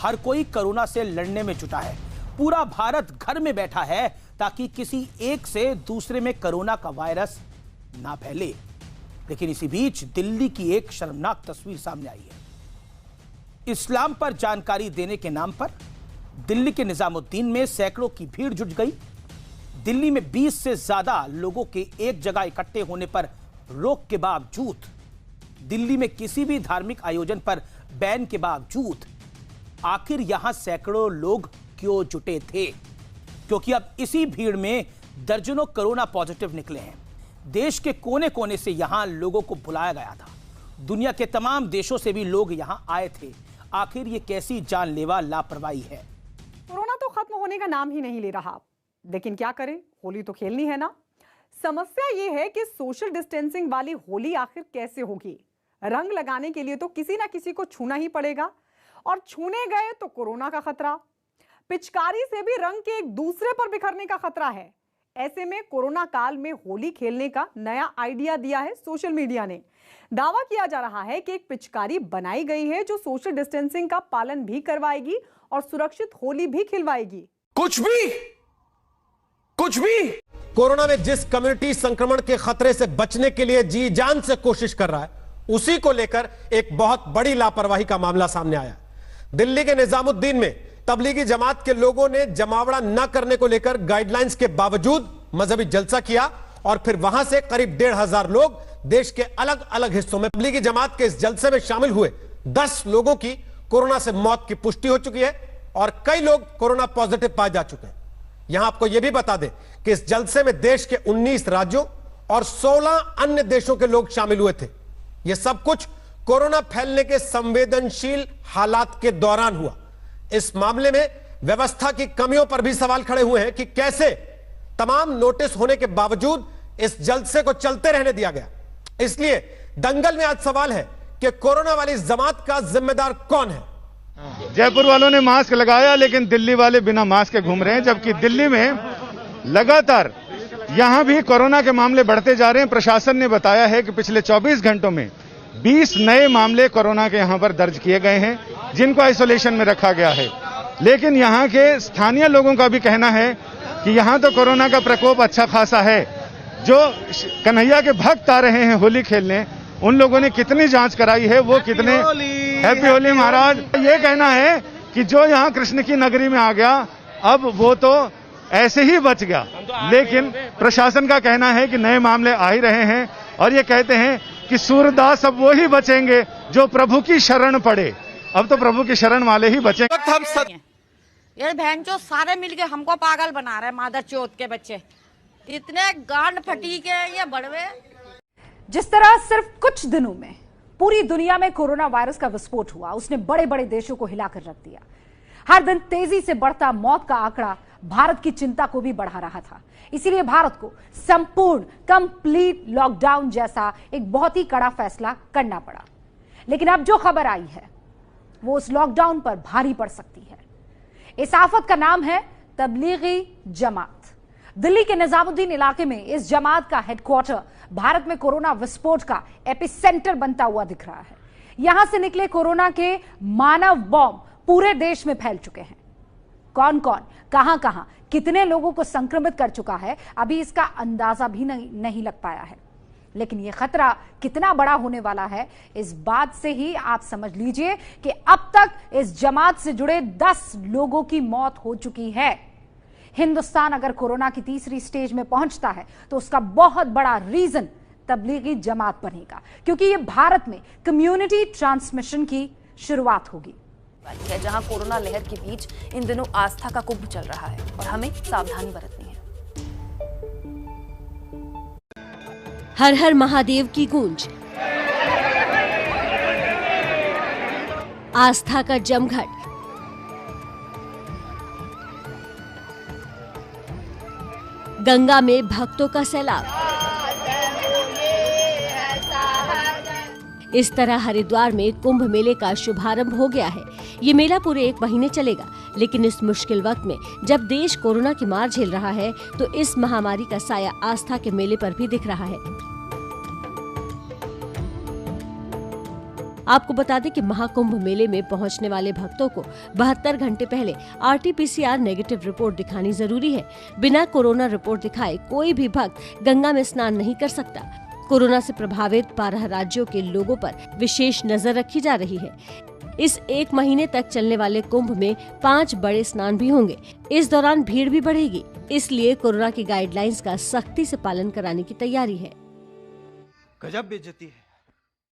हर कोई कोरोना से लड़ने में जुटा है। पूरा भारत घर में बैठा है ताकि किसी एक से दूसरे में कोरोना का वायरस ना फैले। लेकिन इसी बीच दिल्ली की एक शर्मनाक तस्वीर सामने आई है। इस्लाम पर जानकारी देने के नाम पर दिल्ली के निजामुद्दीन में सैकड़ों की भीड़ जुट गई। दिल्ली में 20 से ज्यादा लोगों के एक जगह इकट्ठे होने पर रोक के बावजूद, दिल्ली में किसी भी धार्मिक आयोजन पर बैन के बावजूद आखिर यहां सैकड़ों लोग क्यों जुटे थे? क्योंकि अब इसी भीड़ में दर्जनों कोरोना पॉजिटिव निकले हैं। देश के कोने कोने से यहां लोगों को बुलाया गया था। दुनिया के तमाम देशों से भी लोग यहां आए थे। आखिर ये कैसी जानलेवा लापरवाही है? कोरोना तो खत्म होने का नाम ही नहीं ले रहा, लेकिन क्या करें, होली तो खेलनी है ना। समस्या ये है कि सोशल डिस्टेंसिंग वाली होली आखिर कैसे होगी? रंग लगाने के लिए तो किसी ना किसी को छूना ही पड़ेगा, और छूने गए तो कोरोना का खतरा। पिचकारी से भी रंग के एक दूसरे पर बिखरने का खतरा है। ऐसे में कोरोना काल में होली खेलने का नया आइडिया दिया है सोशल मीडिया ने। दावा किया जा रहा है कि एक पिचकारी बनाई गई है जो सोशल डिस्टेंसिंग का पालन भी करवाएगी और सुरक्षित होली भी खिलवाएगी। कुछ भी कोरोना में जिस कम्युनिटी संक्रमण के खतरे से बचने के लिए जी जान से कोशिश कर रहा है, उसी को लेकर एक बहुत बड़ी लापरवाही का मामला सामने आया। दिल्ली के निजामुद्दीन में तबलीगी जमात के लोगों ने जमावड़ा न करने को लेकर गाइडलाइंस के बावजूद मजहबी जलसा किया और फिर वहां से करीब 1,500 लोग देश के अलग अलग हिस्सों में तबलीगी जमात के इस जलसे में शामिल हुए 10 लोगों की कोरोना से मौत की पुष्टि हो चुकी है और कई लोग कोरोना पॉजिटिव पाए जा चुके हैं। यहां आपको यह भी बता दें कि इस जलसे में देश के 19 राज्यों और 16 अन्य देशों के लोग शामिल हुए थे। यह सब कुछ कोरोना फैलने के संवेदनशील हालात के दौरान हुआ। इस मामले में व्यवस्था की कमियों पर भी सवाल खड़े हुए हैं कि कैसे तमाम नोटिस होने के बावजूद इस जलसे को चलते रहने दिया गया। इसलिए दंगल में आज सवाल है कि कोरोना वाली जमात का जिम्मेदार कौन है? जयपुर वालों ने मास्क लगाया, लेकिन दिल्ली वाले बिना मास्क के घूम रहे हैं, जबकि दिल्ली में लगातार यहां भी कोरोना के मामले बढ़ते जा रहे हैं। प्रशासन ने बताया है कि पिछले 24 घंटों में 20 नए मामले कोरोना के यहां पर दर्ज किए गए हैं, जिनको आइसोलेशन में रखा गया है। लेकिन यहां के स्थानीय लोगों का भी कहना है कि यहां तो कोरोना का प्रकोप अच्छा खासा है। जो कन्हैया के भक्त आ रहे हैं होली खेलने, उन लोगों ने कितनी जांच कराई है, वो कितने हैप्पी होली महाराज। ये कहना है कि जो यहां कृष्ण की नगरी में आ गया, अब वो तो ऐसे ही बच गया। लेकिन प्रशासन का कहना है कि नए मामले आ ही रहे हैं और ये कहते हैं कि सूरदास अब वो ही बचेंगे जो प्रभु की शरण पड़े। अब तो प्रभु की शरण वाले ही बचेंगे। ये बहनचोद सारे मिलके हमको पागल बना रहे हैं, मादर चोद के बच्चे। इतने गांड फटी के ये बड़वे। जिस तरह सिर्फ कुछ दिनों में पूरी दुनिया में कोरोना वायरस का विस्फोट हुआ, उसने बड़े बड़े देशों को हिलाकर रख दिया। हर दिन तेजी से बढ़ता मौत का आंकड़ा भारत की चिंता को भी बढ़ा रहा था। इसीलिए भारत को संपूर्ण कंप्लीट लॉकडाउन जैसा एक बहुत ही कड़ा फैसला करना पड़ा। लेकिन अब जो खबर आई है वो उस लॉकडाउन पर भारी पड़ सकती है। इस आफत का नाम है तबलीगी जमात। दिल्ली के निजामुद्दीन इलाके में इस जमात का हेडक्वार्टर भारत में कोरोना विस्फोट का एपिसेंटर बनता हुआ दिख रहा है। यहां से निकले कोरोना के मानव बॉम्ब पूरे देश में फैल चुके हैं। कौन कौन, कहां कहां, कितने लोगों को संक्रमित कर चुका है, अभी इसका अंदाजा भी नहीं लग पाया है। लेकिन यह खतरा कितना बड़ा होने वाला है, इस बात से ही आप समझ लीजिए कि अब तक इस जमात से जुड़े 10 लोगों की मौत हो चुकी है। हिंदुस्तान अगर कोरोना की तीसरी स्टेज में पहुंचता है तो उसका बहुत बड़ा रीजन तबलीगी जमात बनेगा, क्योंकि यह भारत में कम्युनिटी ट्रांसमिशन की शुरुआत होगी। जहां कोरोना लहर के बीच इन दिनों आस्था का कुंभ चल रहा है और हमें सावधानी बरतनी है। हर हर महादेव की गूंज, आस्था का जमघट, गंगा में भक्तों का सैलाब। इस तरह हरिद्वार में कुंभ मेले का शुभारंभ हो गया है। ये मेला पूरे 1 महीने चलेगा, लेकिन इस मुश्किल वक्त में जब देश कोरोना की मार झेल रहा है तो इस महामारी का साया आस्था के मेले पर भी दिख रहा है। आपको बता दें कि महाकुंभ मेले में पहुंचने वाले भक्तों को 72 घंटे पहले RT-PCR नेगेटिव रिपोर्ट दिखानी जरूरी है। बिना कोरोना रिपोर्ट दिखाए कोई भी भक्त गंगा में स्नान नहीं कर सकता। कोरोना से प्रभावित 12 राज्यों के लोगों पर विशेष नजर रखी जा रही है। इस 1 महीने तक चलने वाले कुंभ में 5 बड़े स्नान भी होंगे। इस दौरान भीड़ भी बढ़ेगी, इसलिए कोरोना की गाइडलाइंस का सख्ती से पालन कराने की तैयारी है। गजब बेइज्जती है।